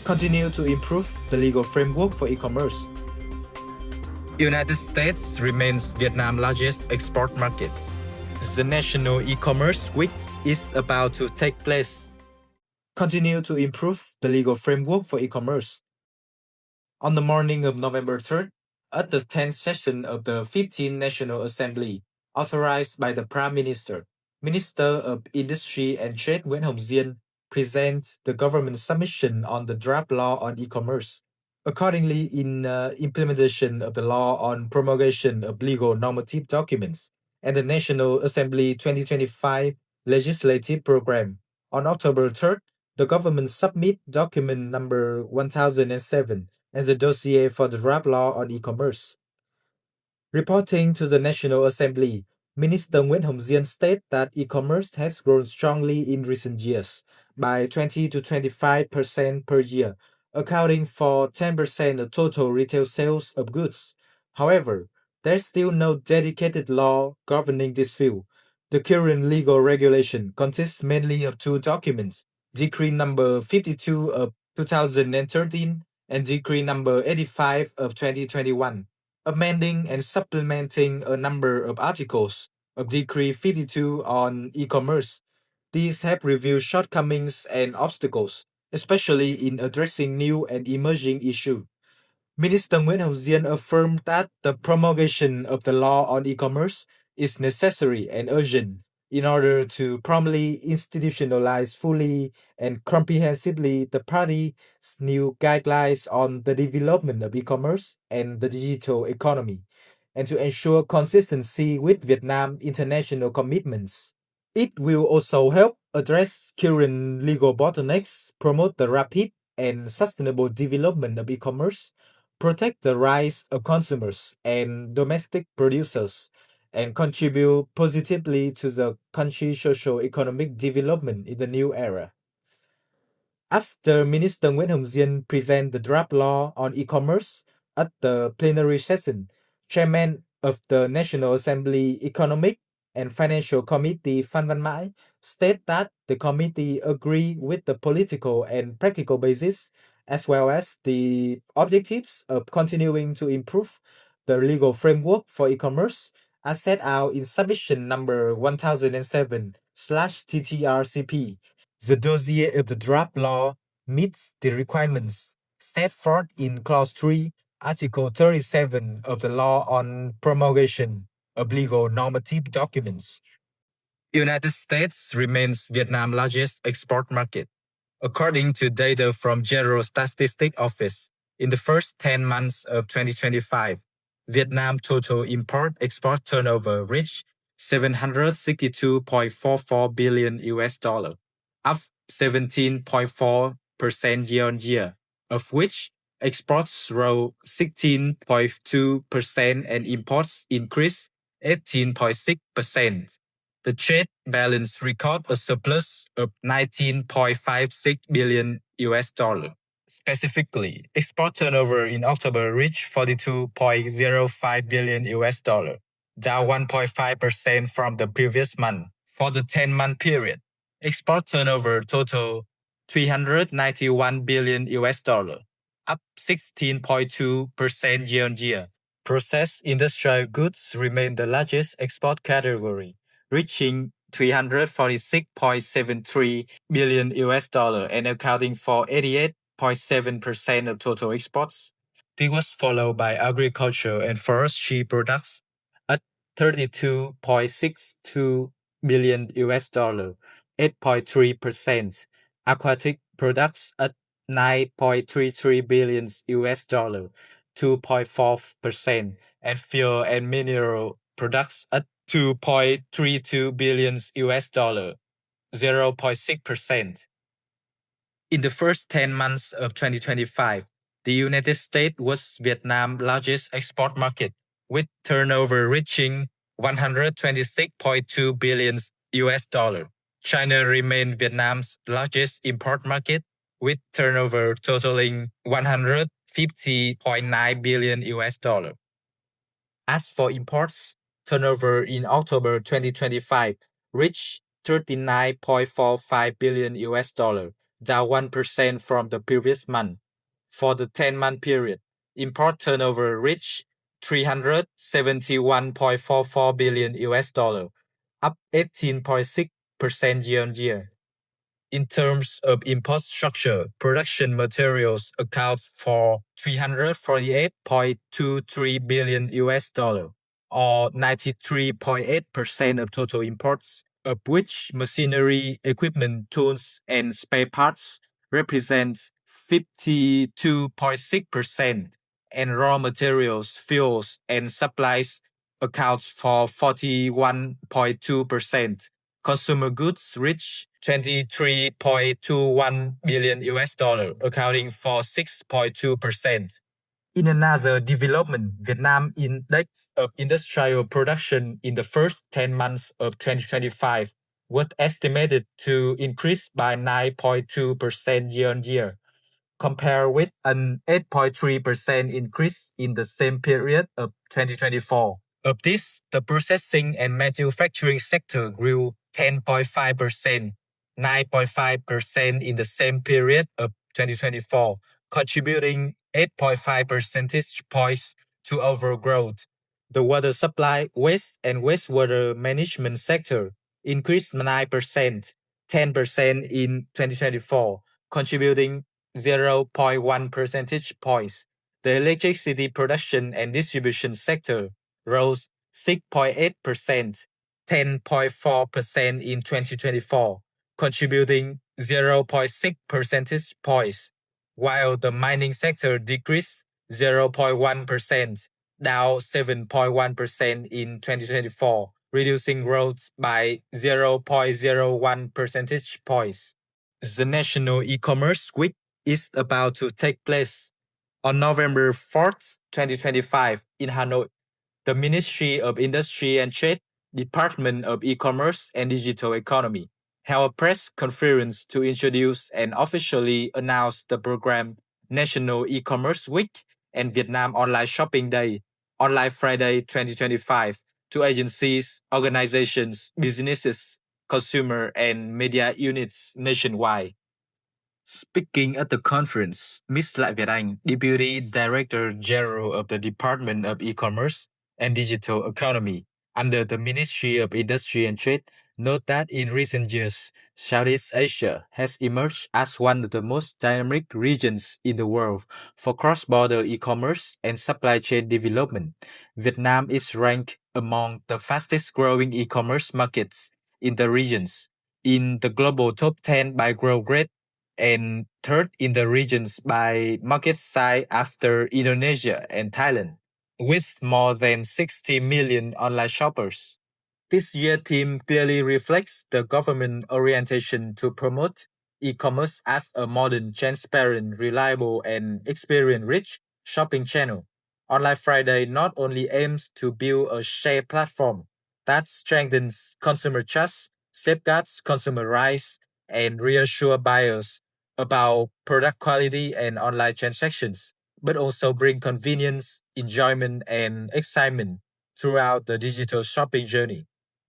continue to improve the legal framework for e-commerce. United States remains Vietnam's largest export market. The National E-commerce Week is about to take place. Continue to improve the legal framework for e-commerce. On the morning of November 3rd, at the 10th session of the 15th National Assembly, authorized by the Prime Minister, Minister of Industry and Trade Nguyễn Hồng Diên presents the government submission on the draft law on e-commerce. Accordingly, in implementation of the law on promulgation of legal normative documents and the National Assembly 2025 legislative program, on October 3rd, the government submit document number 1007 as a dossier for the draft law on e-commerce. Reporting to the National Assembly, Minister Nguyễn Hồng Diên stated that e-commerce has grown strongly in recent years by 20 to 25% per year, accounting for 10% of total retail sales of goods. However, there's still no dedicated law governing this field. The current legal regulation consists mainly of two documents, Decree number 52 of 2013 and Decree number 85 of 2021, amending and supplementing a number of articles of Decree 52 on e-commerce. These have revealed shortcomings and obstacles, especially in addressing new and emerging issues. Minister Nguyễn Hồng Diên affirmed that the promulgation of the law on e-commerce is necessary and urgent in order to promptly institutionalize fully and comprehensively the party's new guidelines on the development of e-commerce and the digital economy, and to ensure consistency with Vietnam's international commitments. It will also help address current legal bottlenecks, promote the rapid and sustainable development of e-commerce, protect the rights of consumers and domestic producers, and contribute positively to the country's socio-economic development in the new era. After Minister Nguyễn Hồng Diên presented the draft law on e-commerce at the plenary session, Chairman of the National Assembly Economic and Financial Committee Phan Văn Mãi stated that the committee agreed with the political and practical basis as well as the objectives of continuing to improve the legal framework for e-commerce as set out in submission number 1007/TTRCP. The dossier of the draft law meets the requirements set forth in Clause 3, Article 37 of the Law on Promulgation of Legal Normative Documents. United States remains Vietnam's largest export market. According to data from General Statistics Office, in the first 10 months of 2025, Vietnam total import-export turnover reached 762.44 billion US dollar, up 17.4% year-on-year, of which exports rose 16.2% and imports increased 18.6%. The trade balance recorded a surplus of 19.56 billion US dollar. Specifically, export turnover in October reached 42.05 billion US dollar, down 1.5% from the previous month. For the 10-month period, export turnover totaled 391 billion US dollar, up 16.2% year-on-year. Processed industrial goods remain the largest export category, reaching 346.73 billion US dollar and accounting for 88.7% of total exports. This was followed by agriculture and forestry products at 32.62 billion US dollar, 8.3%, aquatic products at 9.33 billion US dollar, 2.4%, and fuel and mineral products at 2.32 billion US dollar, 0.6%. In the first 10 months of 2025, the United States was Vietnam's largest export market, with turnover reaching 126.2 billion US dollar. China remained Vietnam's largest import market, with turnover totaling 150.9 billion US dollar. As for imports, turnover in October 2025 reached 39.45 billion US dollar, down 1% from the previous month. For the 10-month period, import turnover reached 371.44 billion US dollar, up 18.6% year-on-year. In terms of import structure, production materials account for 348.23 billion US dollar, or 93.8% of total imports, of which machinery, equipment, tools, and spare parts represents 52.6%, and raw materials, fuels, and supplies accounts for 41.2%. Consumer goods reach 23.21 billion US dollar, accounting for 6.2%. In another development, Vietnam Index of Industrial Production in the first 10 months of 2025 was estimated to increase by 9.2% year-on-year, compared with an 8.3% increase in the same period of 2024. Of this, the processing and manufacturing sector grew 10.5%, 9.5% in the same period of 2024, contributing 8.5 percentage points to overall growth. The water supply, waste, and wastewater management sector increased 9%, 10% in 2024, contributing 0.1 percentage points. The electricity production and distribution sector rose 6.8%, 10.4% in 2024, contributing 0.6 percentage points, while the mining sector decreased 0.1%, down 7.1% in 2024, reducing growth by 0.01 percentage points. The National E-commerce Week is about to take place. On November 4th, 2025, in Hanoi, the Ministry of Industry and Trade, Department of E-commerce and Digital Economy held a press conference to introduce and officially announce the program National E-commerce Week and Vietnam Online Shopping Day, Online Friday 2025 to agencies, organizations, businesses, consumer and media units nationwide. Speaking at the conference, Ms. Lại Việt Anh, Deputy Director General of the Department of E-commerce and Digital Economy under the Ministry of Industry and Trade, noted that in recent years, Southeast Asia has emerged as one of the most dynamic regions in the world for cross-border e-commerce and supply chain development. Vietnam is ranked among the fastest-growing e-commerce markets in the regions in the global top 10 by growth rate and third in the regions by market size after Indonesia and Thailand, with more than 60 million online shoppers. This year theme clearly reflects the government orientation to promote e-commerce as a modern, transparent, reliable, and experience-rich shopping channel. Online Friday not only aims to build a shared platform that strengthens consumer trust, safeguards consumer rights, and reassure buyers about product quality and online transactions, but also bring convenience, enjoyment, and excitement throughout the digital shopping journey.